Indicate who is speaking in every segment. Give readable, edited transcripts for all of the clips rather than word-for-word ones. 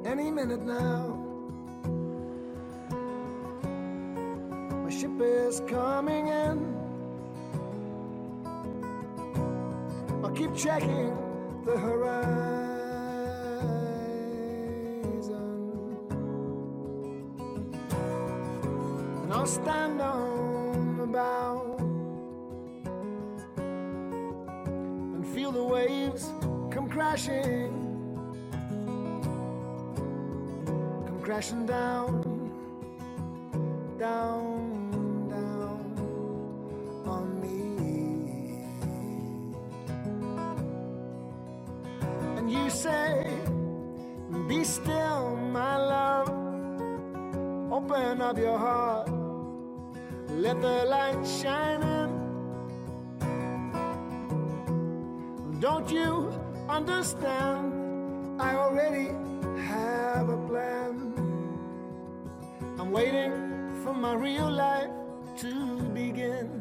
Speaker 1: any minute now. My ship is coming in. I'll keep checking the horizon, and I'll stand on the bow and feel the waves come crashing down, down, down on me. And you say, be still, my love. Open up your heart, let the light shine in. Don't you understand? I already have a plan. I'm waiting for my real life to begin.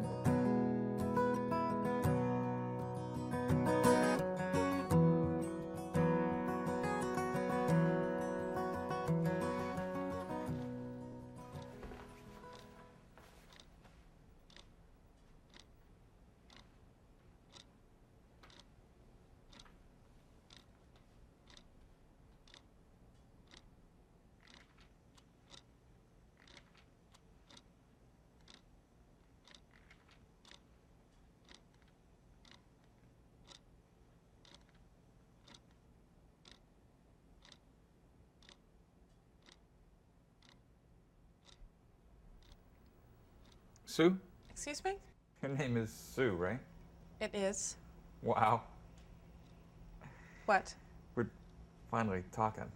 Speaker 2: Sue?
Speaker 3: Excuse me?
Speaker 2: Your name is Sue, right?
Speaker 3: It is.
Speaker 2: Wow.
Speaker 3: What?
Speaker 2: We're finally talking.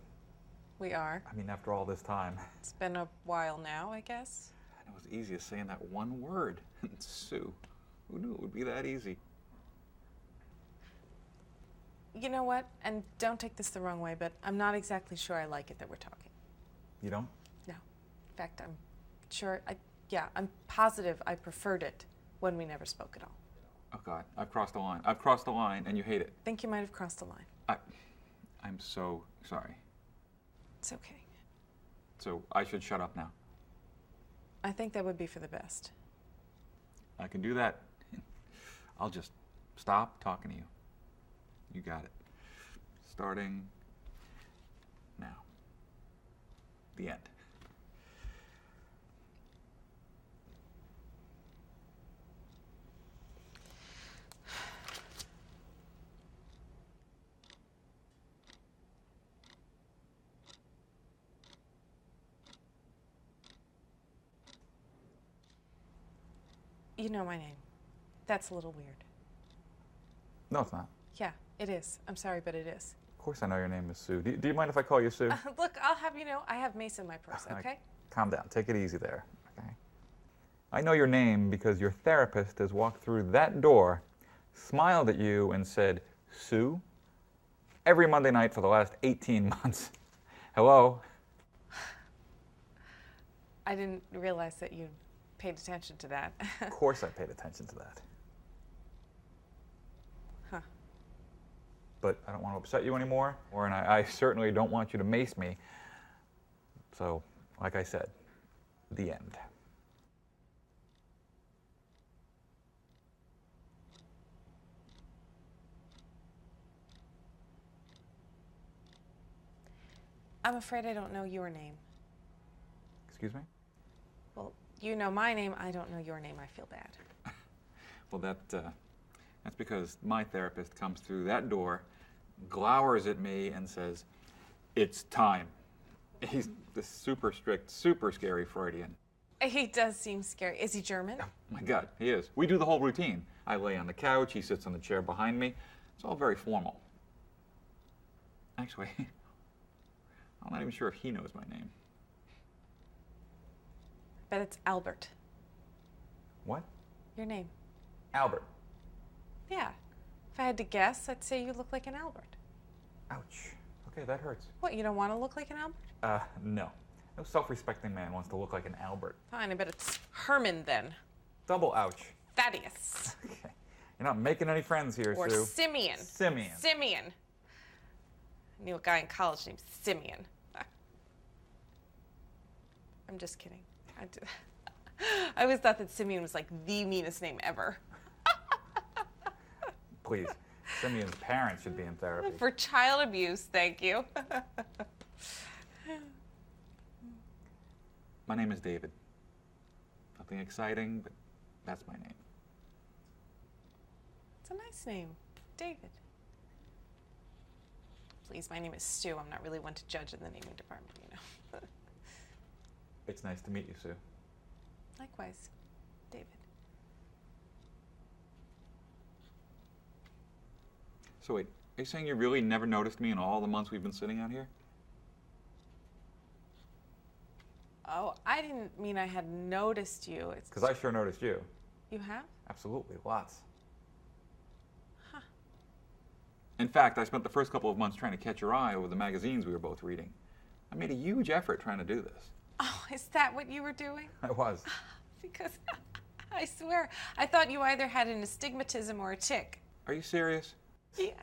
Speaker 3: We are.
Speaker 2: I mean, after all this time.
Speaker 3: It's been a while now, I guess.
Speaker 2: And it was easy as saying that one word. Sue. Who knew it would be that easy?
Speaker 3: You know what? And don't take this the wrong way, but I'm not exactly sure I like it that we're talking.
Speaker 2: You don't?
Speaker 3: No. In fact, I'm sure, I'm positive I preferred it when we never spoke at all.
Speaker 2: Oh, God. I've crossed the line. I've crossed the line, and you hate it.
Speaker 3: I think you might have crossed the line.
Speaker 2: I'm so sorry.
Speaker 3: It's okay.
Speaker 2: So I should shut up now?
Speaker 3: I think that would be for the best.
Speaker 2: I can do that. I'll just stop talking to you. You got it. Starting now. The end.
Speaker 3: You know my name. That's a little weird.
Speaker 2: No, it's not.
Speaker 3: Yeah, it is. I'm sorry, but it is.
Speaker 2: Of course I know your name is Sue. Do you mind if I call you Sue?
Speaker 3: Look, I'll have you know, I have Mace in my purse, okay?
Speaker 2: Calm down. Take it easy there, okay? I know your name because your therapist has walked through that door, smiled at you, and said, Sue, every Monday night for the last 18 months. Hello?
Speaker 3: I didn't realize that you paid attention to that.
Speaker 2: Of course I paid attention to that.
Speaker 3: Huh.
Speaker 2: But I don't want to upset you anymore, and I certainly don't want you to mace me. So, like I said, the end.
Speaker 3: I'm afraid I don't know your name.
Speaker 2: Excuse me?
Speaker 3: Well, you know my name, I don't know your name, I feel bad.
Speaker 2: Well, that's because my therapist comes through that door, glowers at me, and says, it's time. He's the super strict, super scary Freudian.
Speaker 3: He does seem scary. Is he German?
Speaker 2: Oh, my God, he is. We do the whole routine. I lay on the couch, he sits on the chair behind me. It's all very formal. Actually, I'm not even sure if he knows my name.
Speaker 3: Bet it's Albert.
Speaker 2: What?
Speaker 3: Your name.
Speaker 2: Albert.
Speaker 3: Yeah. If I had to guess, I'd say you look like an Albert.
Speaker 2: Ouch. Okay, that hurts.
Speaker 3: What, you don't want to look like an Albert?
Speaker 2: No. No self-respecting man wants to look like an Albert.
Speaker 3: Fine, I bet it's Herman then.
Speaker 2: Double ouch.
Speaker 3: Thaddeus.
Speaker 2: Okay. You're not making any friends here,
Speaker 3: Or
Speaker 2: Sue.
Speaker 3: Simeon.
Speaker 2: Simeon.
Speaker 3: Simeon. I knew a guy in college named Simeon. I'm just kidding. I always thought that Simeon was like the meanest name ever.
Speaker 2: Please, Simeon's parents should be in therapy.
Speaker 3: For child abuse, thank you.
Speaker 2: My name is David. Nothing exciting, but that's my name.
Speaker 3: It's a nice name, David. Please, my name is Stu. I'm not really one to judge in the naming department, you know.
Speaker 2: It's nice to meet you, Sue.
Speaker 3: Likewise, David.
Speaker 2: So wait, are you saying you really never noticed me in all the months we've been sitting out here?
Speaker 3: Oh, I didn't mean I had noticed you. It's
Speaker 2: Because I sure noticed you.
Speaker 3: You have?
Speaker 2: Absolutely, lots.
Speaker 3: Huh.
Speaker 2: In fact, I spent the first couple of months trying to catch your eye over the magazines we were both reading. I made a huge effort trying to do this.
Speaker 3: Oh, is that what you were doing?
Speaker 2: I was.
Speaker 3: Because I swear, I thought you either had an astigmatism or a tic.
Speaker 2: Are you serious?
Speaker 3: Yeah.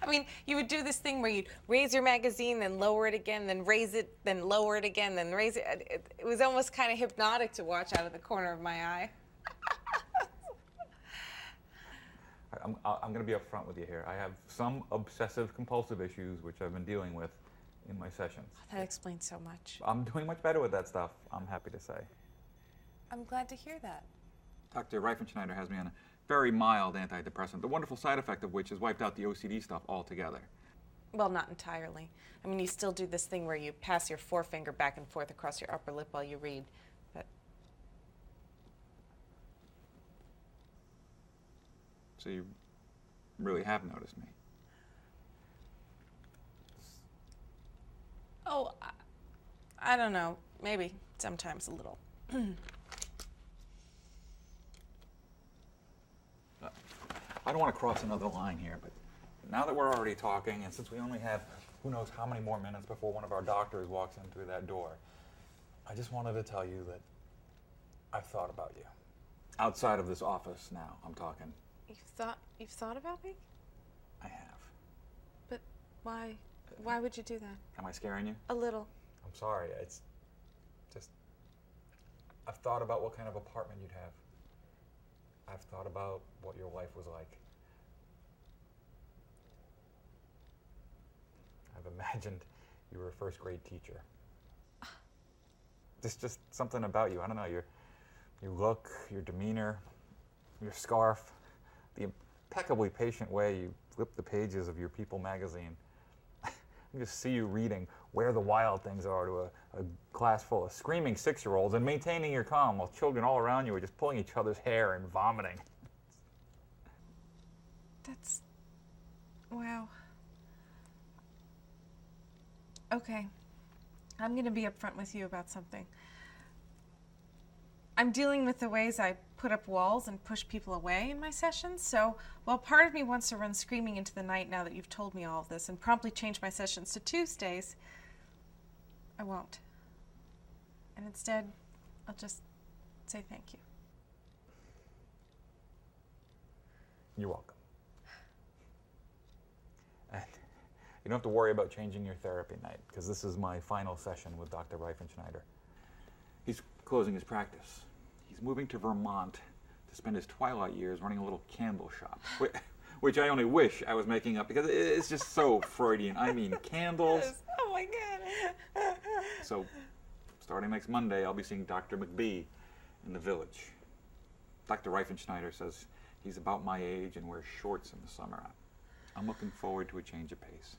Speaker 3: I mean, you would do this thing where you'd raise your magazine, then lower it again, then raise it, then lower it again, then raise it. It was almost kind of hypnotic to watch out of the corner of my eye.
Speaker 2: I'm going to be upfront with you here. I have some obsessive-compulsive issues which I've been dealing with in my sessions.
Speaker 3: That explains so much.
Speaker 2: I'm doing much better with that stuff, I'm happy to say.
Speaker 3: I'm glad to hear that.
Speaker 2: Dr. Reifenschneider has me on a very mild antidepressant, the wonderful side effect of which has wiped out the OCD stuff altogether.
Speaker 3: Well, not entirely. I mean, you still do this thing where you pass your forefinger back and forth across your upper lip while you read, but...
Speaker 2: So you really have noticed me.
Speaker 3: Oh, I don't know. Maybe. Sometimes a little.
Speaker 2: I don't want to cross another line here, but now that we're already talking, and since we only have who knows how many more minutes before one of our doctors walks in through that door, I just wanted to tell you that I've thought about you. Outside of this office now, I'm talking.
Speaker 3: You've thought about me?
Speaker 2: I have.
Speaker 3: But why? Why would you do that?
Speaker 2: Am I scaring you?
Speaker 3: A little.
Speaker 2: I'm sorry. It's just, I've thought about what kind of apartment you'd have. I've thought about what your life was like. I've imagined you were a first grade teacher. There's just something about you. I don't know, your look, your demeanor, your scarf, the impeccably patient way you flip the pages of your People magazine. I can just see you reading Where the Wild Things Are to a class full of screaming 6-year-olds and maintaining your calm while children all around you are just pulling each other's hair and vomiting.
Speaker 3: That's... wow. Okay. I'm going to be upfront with you about something. I'm dealing with the ways I put up walls and push people away in my sessions, so while part of me wants to run screaming into the night now that you've told me all of this and promptly change my sessions to Tuesdays, I won't. And instead, I'll just say thank you.
Speaker 2: You're welcome. And you don't have to worry about changing your therapy night, because this is my final session with Dr. Reifenschneider. He's closing his practice. He's moving to Vermont to spend his twilight years running a little candle shop, which I only wish I was making up, because it's just so Freudian. I mean, candles.
Speaker 3: Yes. Oh my God.
Speaker 2: So, starting next Monday, I'll be seeing Dr. McBee in the village. Dr. Reifenschneider says he's about my age and wears shorts in the summer. I'm looking forward to a change of pace.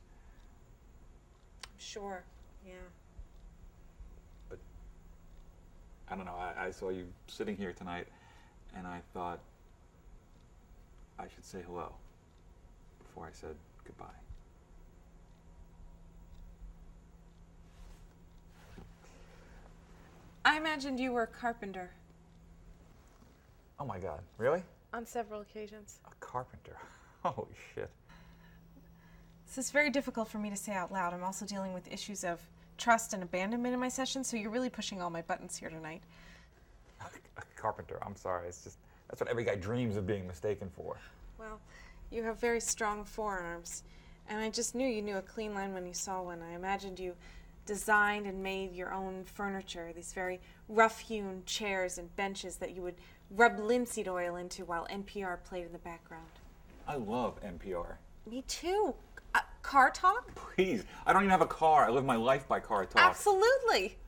Speaker 3: Sure, yeah.
Speaker 2: But I don't know, I saw you sitting here tonight and I thought I should say hello before I said goodbye.
Speaker 3: I imagined you were a carpenter.
Speaker 2: Oh my God, really?
Speaker 3: On several occasions.
Speaker 2: A carpenter? Holy shit.
Speaker 3: This is very difficult for me to say out loud. I'm also dealing with issues of trust and abandonment in my session, so you're really pushing all my buttons here tonight.
Speaker 2: A carpenter, I'm sorry. It's just, that's what every guy dreams of being mistaken for.
Speaker 3: Well, you have very strong forearms, and I just knew you knew a clean line when you saw one. I imagined you designed and made your own furniture, these very rough-hewn chairs and benches that you would rub linseed oil into while NPR played in the background.
Speaker 2: I love NPR.
Speaker 3: Me too. Car talk?
Speaker 2: Please, I don't even have a car. I live my life by car talk.
Speaker 3: Absolutely.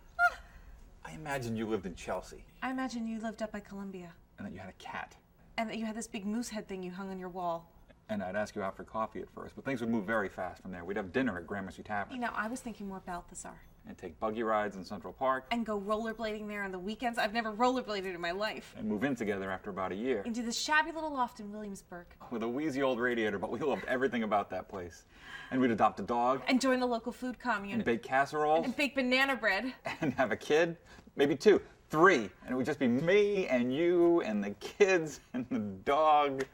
Speaker 2: I imagine you lived in Chelsea.
Speaker 3: I imagine you lived up by Columbia.
Speaker 2: And that you had a cat.
Speaker 3: And that you had this big moose head thing you hung on your wall.
Speaker 2: And I'd ask you out for coffee at first, but things would move very fast from there. We'd have dinner at Gramercy Tavern.
Speaker 3: You know, I was thinking more Balthazar.
Speaker 2: And take buggy rides in Central Park.
Speaker 3: And go rollerblading there on the weekends. I've never rollerbladed in my life.
Speaker 2: And move in together after about a year.
Speaker 3: Into this shabby little loft in Williamsburg.
Speaker 2: With a wheezy old radiator, but we loved everything about that place. And we'd adopt a dog.
Speaker 3: And join the local food commune.
Speaker 2: And bake casseroles.
Speaker 3: And bake banana bread.
Speaker 2: And have a kid. Maybe 2, 3. And it would just be me and you and the kids and the dog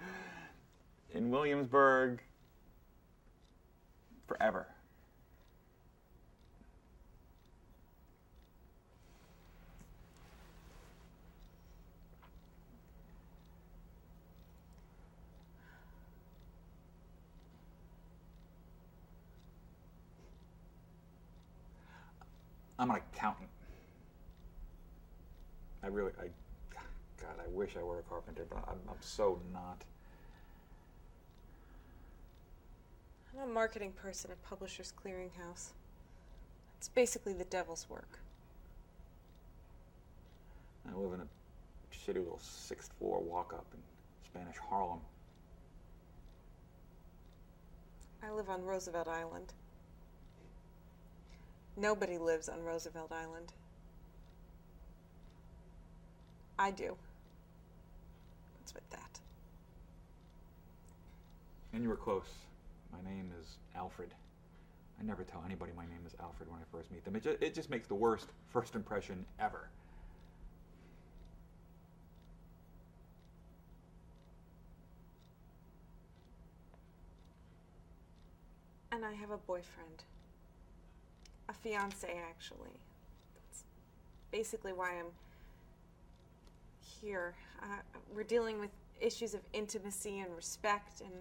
Speaker 2: in Williamsburg forever. I'm an accountant. God, I wish I were a carpenter, but I'm so not.
Speaker 3: I'm a marketing person at Publishers Clearinghouse. It's basically the devil's work.
Speaker 2: I live in a shitty little 6th floor walk-up in Spanish Harlem.
Speaker 3: I live on Roosevelt Island. Nobody lives on Roosevelt Island. I do. What's with that?
Speaker 2: And you were close. My name is Alfred. I never tell anybody my name is Alfred when I first meet them. It just makes the worst first impression ever.
Speaker 3: And I have a boyfriend. A fiancé, actually. That's basically why I'm here. We're dealing with issues of intimacy and respect, and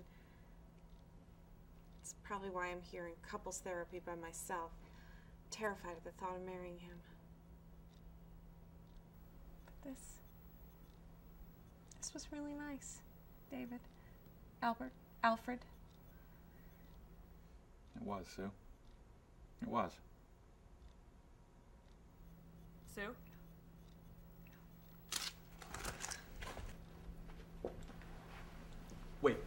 Speaker 3: it's probably why I'm here in couples therapy by myself, terrified at the thought of marrying him. But this was really nice, David, Alfred.
Speaker 2: It was, Sue. It was.
Speaker 3: Sue?
Speaker 2: Wait,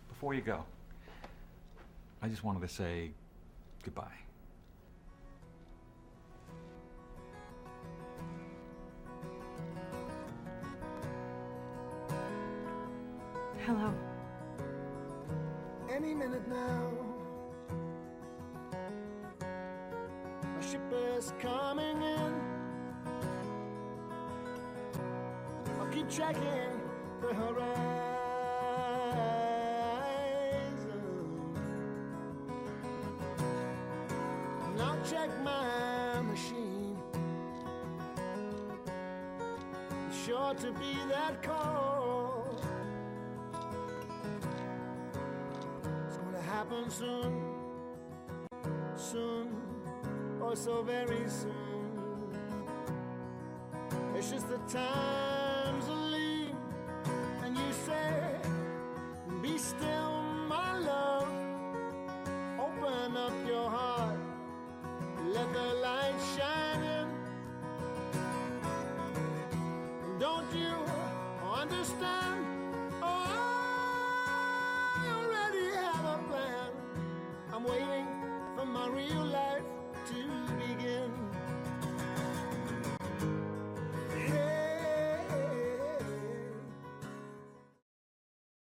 Speaker 2: before you go, I just wanted to say goodbye.
Speaker 3: Hello.
Speaker 1: Any minute now, a ship is coming in. I'll keep checking the horizon. And I'll check my machine. It's sure to be that cold. It's gonna happen soon. Soon. Oh, so very soon. It's just the times are leave, and you say, be still.